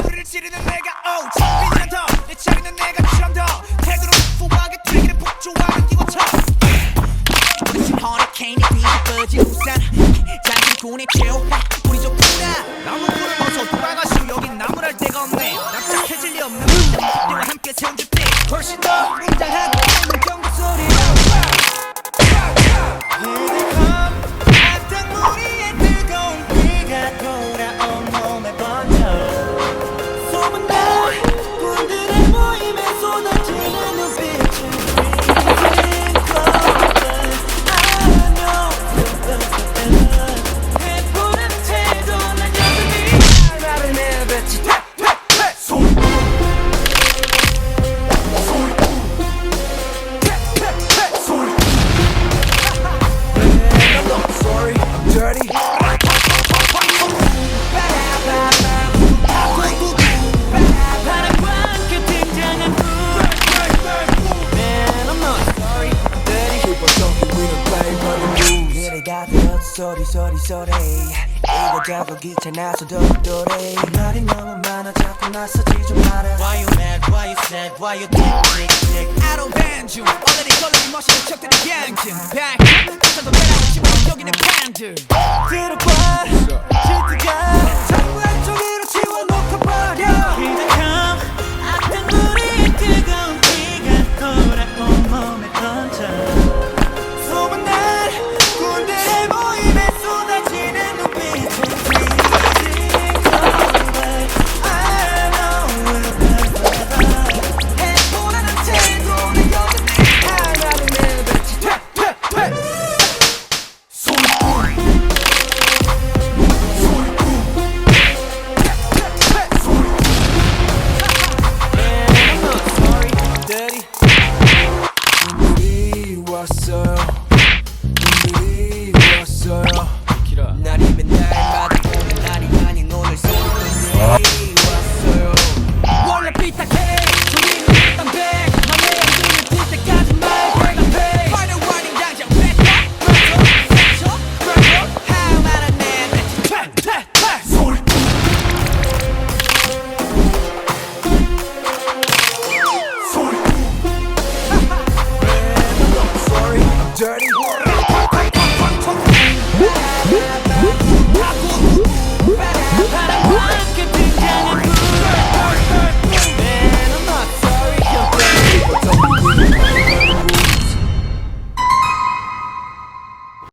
소리를 지르는 내가 창피는 더내 차리는 내가 좀 더 태도로 후하게 되기를 폭주하는 기관차 무슨 허리케인이 뒤집어진 우산 장신군의 최후 우리 좋구나 나무불을 벗어 돌아가시오 여긴 나무랄 데가 없네 납작해질 리 없는 때와 함께 세운줄 때 훨씬 더 웅장하고 웃는 경고 소리 바닷물위에 뜨거운 비가 돌아온 몸에 번져 소문난 군들의 모임에 쏟아지는 눈빛을 해보는 태도 난 여전히 나를 내뱉지 Sorry, I'm dirty. 소리 이거 자꾸 귀찮아서 도도래 말이 너무 많아 자꾸 나서지 좀 마라 Why you mad, why you sad, why you tick I don't band you already 걸리기 멋있는 척들이 gang back 부산도 배라고 집어넣은 여기는 팬들 들어봐 질투가 자꾸 한쪽으로 지워놓고 버려 기대감 악한 우리의 뜨거운 비가 돌아온 몸에 던져 소문난 군대의 모임에 쏟아지는 눈빛은 해보라는 태도는 여전히 하나를 내뱉지 눈물이 왔어요 눈물이 왔어요 날이 맨날 오는 날이 아닌 오늘 눈물이 왔어요 원래 삐딱해 조리는 일단 돼 맘에 안 드는 들 때까지 말배가 돼 Final warning 당장 뺐다 그렇죠 how 말안 내뱉지 소리 Sorry, I'm dirty.